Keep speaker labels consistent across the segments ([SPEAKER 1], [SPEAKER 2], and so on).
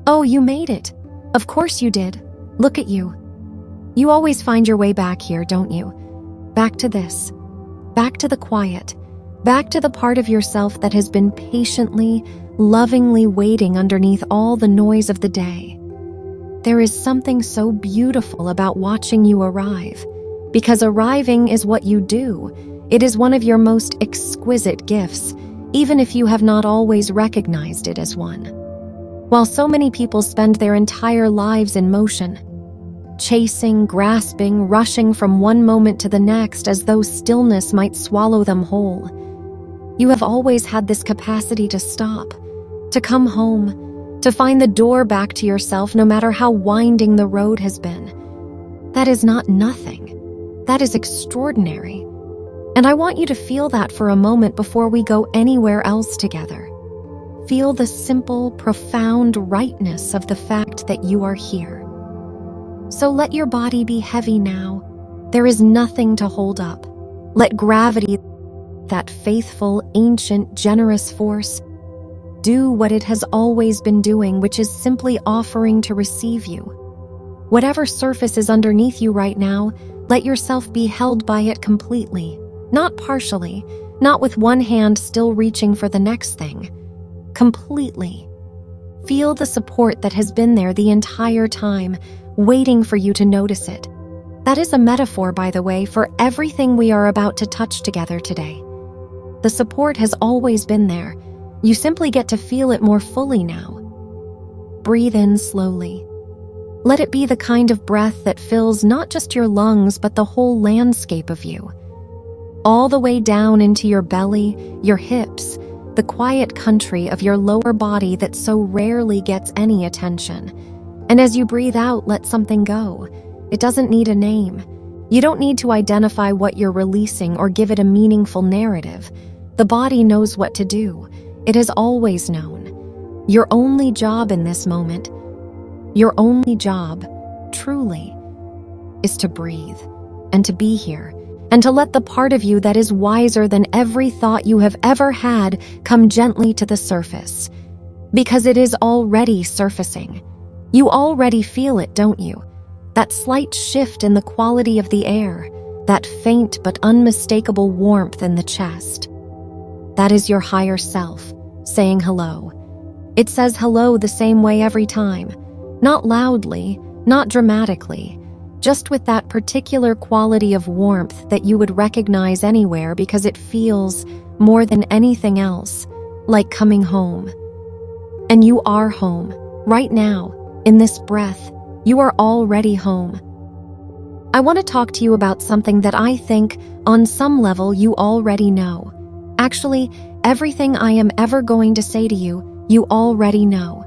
[SPEAKER 1] Oh, you made it. Of course you did. Look at you. You always find your way back here, don't you? Back to this. Back to the quiet. Back to the part of yourself that has been patiently, lovingly waiting underneath all the noise of the day. There is something so beautiful about watching you arrive, because arriving is what you do. It is one of your most exquisite gifts, even if you have not always recognized it as one. While so many people spend their entire lives in motion, chasing, grasping, rushing from one moment to the next as though stillness might swallow them whole, you have always had this capacity to stop, to come home, to find the door back to yourself no matter how winding the road has been. That is not nothing. That is extraordinary. And I want you to feel that for a moment before we go anywhere else together. Feel the simple, profound rightness of the fact that you are here. So let your body be heavy now. There is nothing to hold up. Let gravity, that faithful, ancient, generous force, do what it has always been doing, which is simply offering to receive you. Whatever surface is underneath you right now, let yourself be held by it completely, not partially, not with one hand still reaching for the next thing. Completely. Feel the support that has been there the entire time, waiting for you to notice it. That is a metaphor, by the way, for everything we are about to touch together today. The support has always been there. You simply get to feel it more fully now. Breathe in slowly. Let it be the kind of breath that fills not just your lungs, but the whole landscape of you. All the way down into your belly, your hips, the quiet country of your lower body that so rarely gets any attention. And as you breathe out, let something go. It doesn't need a name. You don't need to identify what you're releasing or give it a meaningful narrative. The body knows what to do. It has always known. Your only job in this moment, your only job, truly, is to breathe and to be here and to let the part of you that is wiser than every thought you have ever had come gently to the surface. Because it is already surfacing. You already feel it, don't you? That slight shift in the quality of the air, that faint but unmistakable warmth in the chest. That is your higher self saying hello. It says hello the same way every time. Not loudly, not dramatically, just with that particular quality of warmth that you would recognize anywhere because it feels, more than anything else, like coming home. And you are home, right now, in this breath. You are already home. I want to talk to you about something that I think, on some level, you already know. Actually, everything I am ever going to say to you, you already know.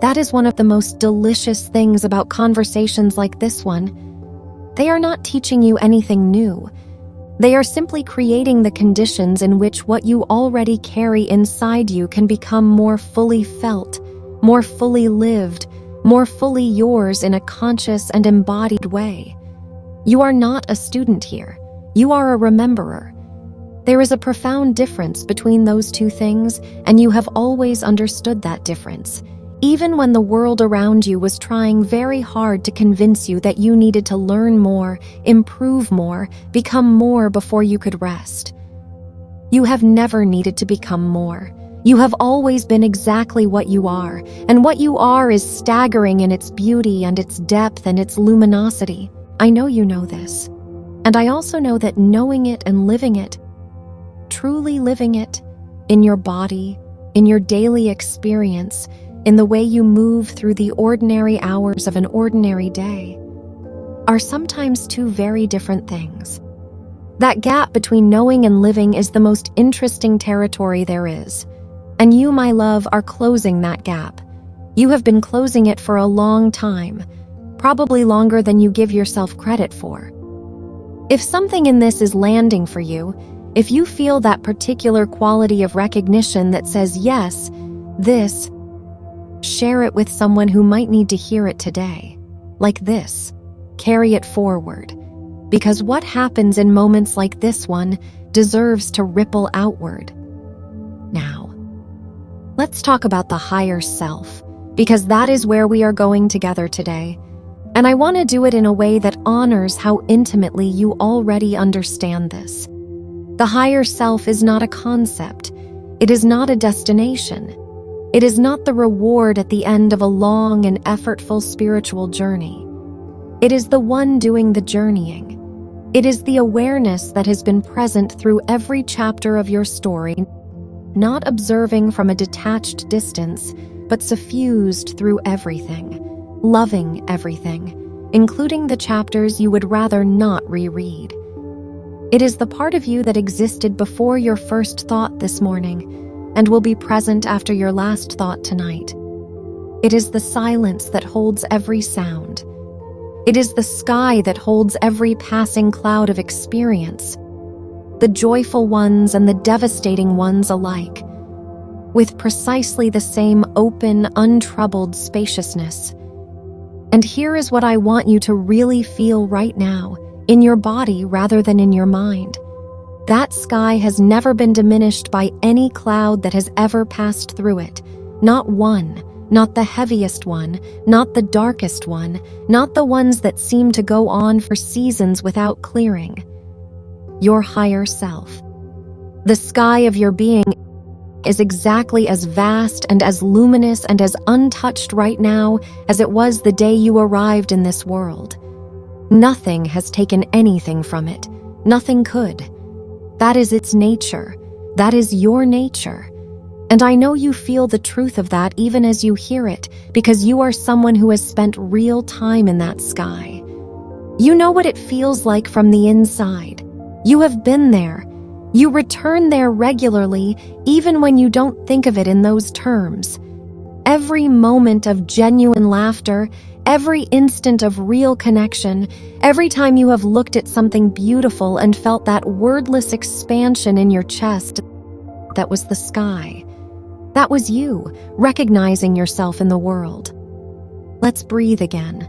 [SPEAKER 1] That is one of the most delicious things about conversations like this one. They are not teaching you anything new. They are simply creating the conditions in which what you already carry inside you can become more fully felt, more fully lived, more fully yours in a conscious and embodied way. You are not a student here. You are a rememberer. There is a profound difference between those two things, and you have always understood that difference, even when the world around you was trying very hard to convince you that you needed to learn more, improve more, become more before you could rest. You have never needed to become more. You have always been exactly what you are, and what you are is staggering in its beauty and its depth and its luminosity. I know you know this. And I also know that knowing it and living it, truly living it, in your body, in your daily experience, in the way you move through the ordinary hours of an ordinary day, are sometimes two very different things. That gap between knowing and living is the most interesting territory there is. And you, my love, are closing that gap. You have been closing it for a long time, probably longer than you give yourself credit for. If something in this is landing for you, if you feel that particular quality of recognition that says, yes, this, share it with someone who might need to hear it today. Like this, carry it forward. Because what happens in moments like this one deserves to ripple outward. Now, let's talk about the higher self, because that is where we are going together today. And I want to do it in a way that honors how intimately you already understand this. The higher self is not a concept. It is not a destination. It is not the reward at the end of a long and effortful spiritual journey. It is the one doing the journeying. It is the awareness that has been present through every chapter of your story, not observing from a detached distance, but suffused through everything, loving everything, including the chapters you would rather not reread. It is the part of you that existed before your first thought this morning and will be present after your last thought tonight. It is the silence that holds every sound. It is the sky that holds every passing cloud of experience, the joyful ones and the devastating ones alike, with precisely the same open, untroubled spaciousness. And here is what I want you to really feel right now, in your body rather than in your mind. That sky has never been diminished by any cloud that has ever passed through it. Not one, not the heaviest one, not the darkest one, not the ones that seem to go on for seasons without clearing. Your higher self. The sky of your being is exactly as vast and as luminous and as untouched right now as it was the day you arrived in this world. Nothing has taken anything from it. Nothing could. That is its nature. That is your nature. And I know you feel the truth of that even as you hear it, because you are someone who has spent real time in that sky. You know what it feels like from the inside. You have been there. You return there regularly, even when you don't think of it in those terms. Every moment of genuine laughter, every instant of real connection, every time you have looked at something beautiful and felt that wordless expansion in your chest, that was the sky. That was you, recognizing yourself in the world. Let's breathe again.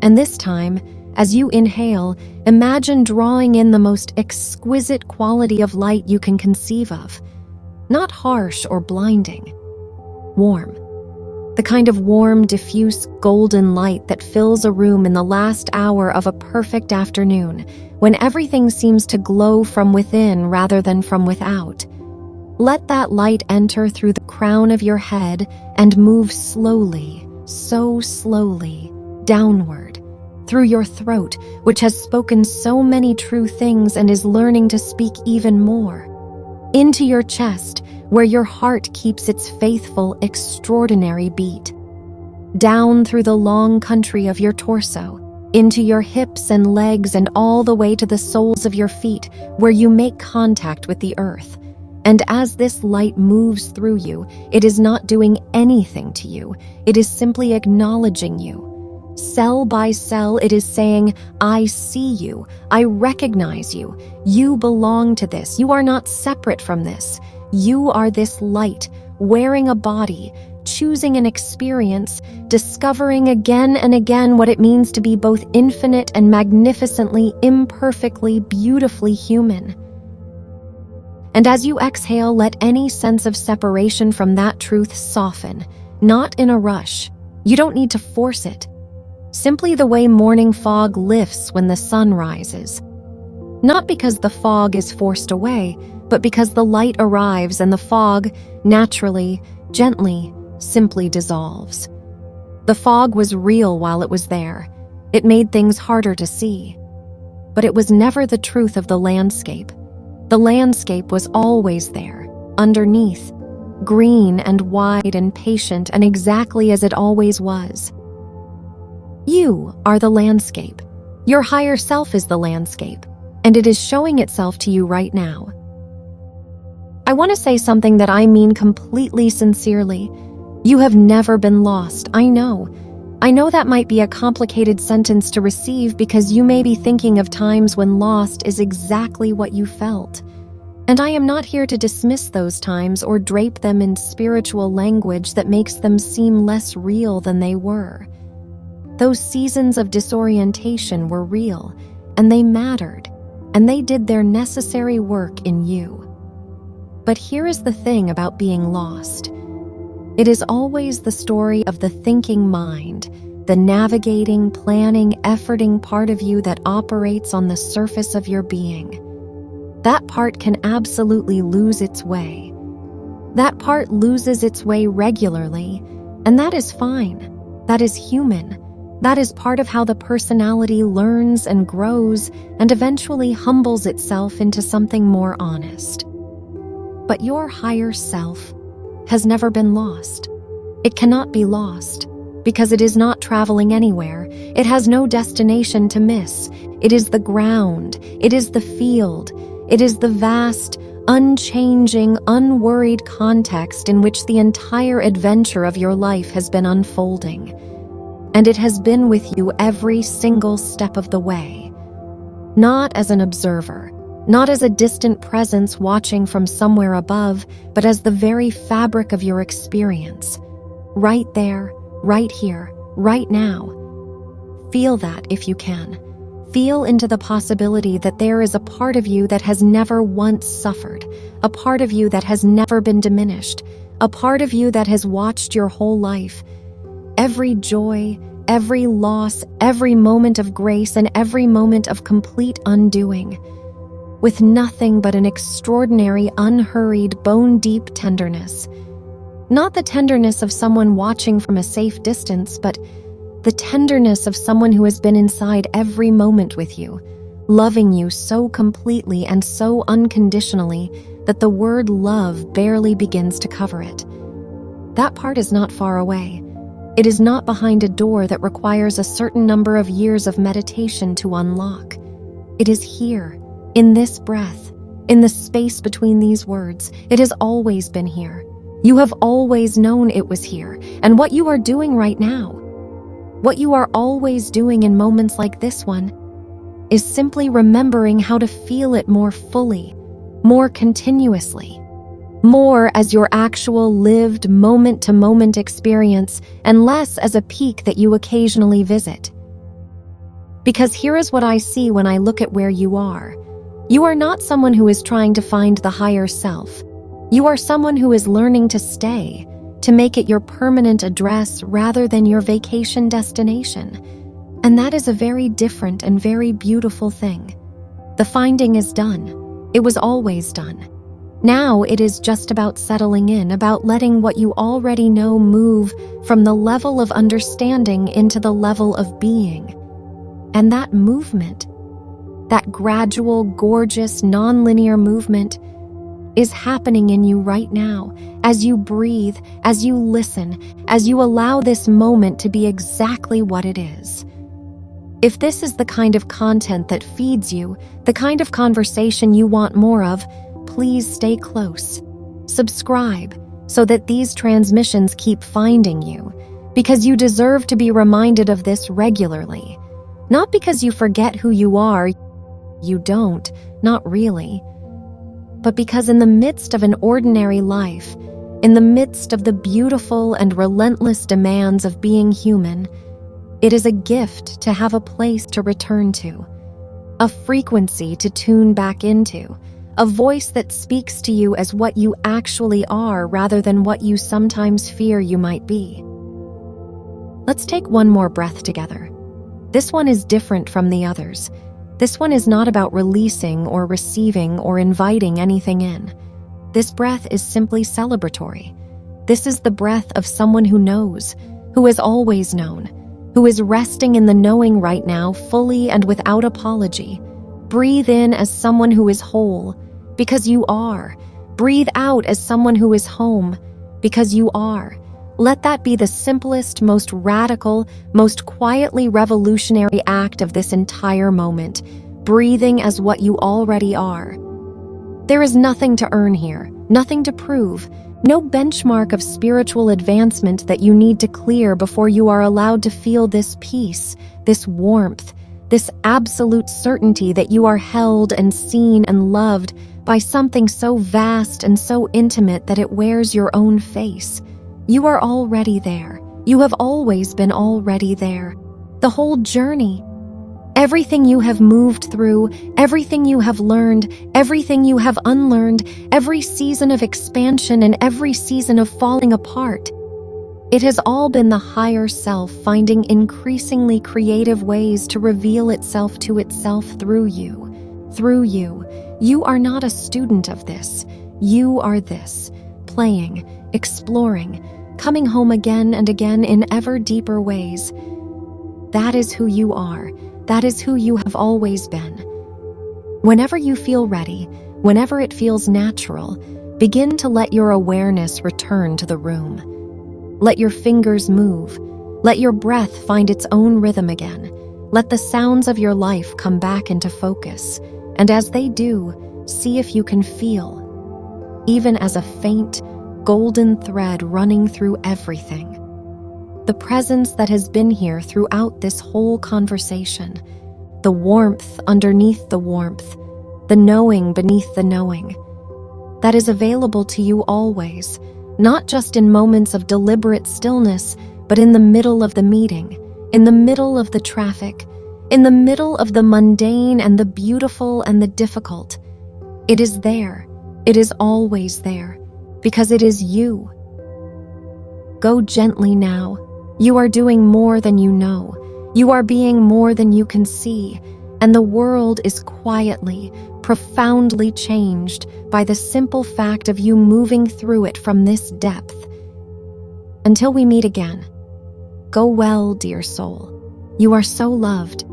[SPEAKER 1] And this time, as you inhale, imagine drawing in the most exquisite quality of light you can conceive of. Not harsh or blinding. Warm. The kind of warm, diffuse, golden light that fills a room in the last hour of a perfect afternoon, when everything seems to glow from within rather than from without. Let that light enter through the crown of your head and move slowly, so slowly, downward, through your throat, which has spoken so many true things and is learning to speak even more, into your chest, where your heart keeps its faithful, extraordinary beat, down through the long country of your torso, into your hips and legs and all the way to the soles of your feet, where you make contact with the earth. And as this light moves through you, it is not doing anything to you. It is simply acknowledging you. Cell by cell, it is saying, I see you. I recognize you. You belong to this. You are not separate from this. You are this light, wearing a body, choosing an experience, discovering again and again what it means to be both infinite and magnificently, imperfectly, beautifully human. And as you exhale, let any sense of separation from that truth soften, not in a rush. You don't need to force it. Simply the way morning fog lifts when the sun rises. Not because the fog is forced away, but because the light arrives and the fog, naturally, gently, simply dissolves. The fog was real while it was there. It made things harder to see. But it was never the truth of the landscape. The landscape was always there, underneath, green and wide and patient and exactly as it always was. You are the landscape. Your higher self is the landscape, and it is showing itself to you right now. I want to say something that I mean completely sincerely. You have never been lost, I know. I know that might be a complicated sentence to receive because you may be thinking of times when lost is exactly what you felt. And I am not here to dismiss those times or drape them in spiritual language that makes them seem less real than they were. Those seasons of disorientation were real, and they mattered, and they did their necessary work in you. But here is the thing about being lost. It is always the story of the thinking mind, the navigating, planning, efforting part of you that operates on the surface of your being. That part can absolutely lose its way. That part loses its way regularly, and that is fine. That is human. That is part of how the personality learns and grows and eventually humbles itself into something more honest. But your higher self has never been lost. It cannot be lost because it is not traveling anywhere. It has no destination to miss. It is the ground. It is the field. It is the vast, unchanging, unworried context in which the entire adventure of your life has been unfolding. And it has been with you every single step of the way. Not as an observer, not as a distant presence watching from somewhere above, but as the very fabric of your experience. Right there, right here, right now. Feel that if you can. Feel into the possibility that there is a part of you that has never once suffered, a part of you that has never been diminished, a part of you that has watched your whole life. Every joy, every loss, every moment of grace, and every moment of complete undoing. With nothing but an extraordinary, unhurried, bone-deep tenderness. Not the tenderness of someone watching from a safe distance, but the tenderness of someone who has been inside every moment with you, loving you so completely and so unconditionally that the word love barely begins to cover it. That part is not far away. It is not behind a door that requires a certain number of years of meditation to unlock. It is here, in this breath, in the space between these words. It has always been here. You have always known it was here, and what you are doing right now, what you are always doing in moments like this one, is simply remembering how to feel it more fully, more continuously, more as your actual lived moment-to-moment experience and less as a peak that you occasionally visit. Because here is what I see when I look at where you are. You are not someone who is trying to find the higher self. You are someone who is learning to stay, to make it your permanent address rather than your vacation destination. And that is a very different and very beautiful thing. The finding is done. It was always done. Now it is just about settling in, about letting what you already know move from the level of understanding into the level of being. And that movement, that gradual, gorgeous, non-linear movement, is happening in you right now, as you breathe, as you listen, as you allow this moment to be exactly what it is. If this is the kind of content that feeds you, the kind of conversation you want more of, please stay close. Subscribe so that these transmissions keep finding you, because you deserve to be reminded of this regularly. Not because you forget who you are, you don't, not really. But because in the midst of an ordinary life, in the midst of the beautiful and relentless demands of being human, it is a gift to have a place to return to, a frequency to tune back into, a voice that speaks to you as what you actually are rather than what you sometimes fear you might be. Let's take one more breath together. This one is different from the others. This one is not about releasing or receiving or inviting anything in. This breath is simply celebratory. This is the breath of someone who knows, who has always known, who is resting in the knowing right now fully and without apology. Breathe in as someone who is whole, because you are. Breathe out as someone who is home, because you are. Let that be the simplest, most radical, most quietly revolutionary act of this entire moment, breathing as what you already are. There is nothing to earn here, nothing to prove, no benchmark of spiritual advancement that you need to clear before you are allowed to feel this peace, this warmth, this absolute certainty that you are held and seen and loved by something so vast and so intimate that it wears your own face. You are already there. You have always been already there. The whole journey. Everything you have moved through, everything you have learned, everything you have unlearned, every season of expansion and every season of falling apart. It has all been the higher self finding increasingly creative ways to reveal itself to itself through you. Through you. You are not a student of this. You are this, playing, exploring, coming home again and again in ever deeper ways. That is who you are. That is who you have always been. Whenever you feel ready, whenever it feels natural, begin to let your awareness return to the room. Let your fingers move. Let your breath find its own rhythm again. Let the sounds of your life come back into focus. And as they do, see if you can feel, even as a faint, golden thread running through everything, the presence that has been here throughout this whole conversation, the warmth underneath the warmth, the knowing beneath the knowing, that is available to you always, not just in moments of deliberate stillness, but in the middle of the meeting, in the middle of the traffic, in the middle of the mundane and the beautiful and the difficult. It is there. It is always there, because it is you. Go gently now. You are doing more than you know. You are being more than you can see, and the world is quietly, profoundly changed by the simple fact of you moving through it from this depth. Until we meet again, go well, dear soul. You are so loved.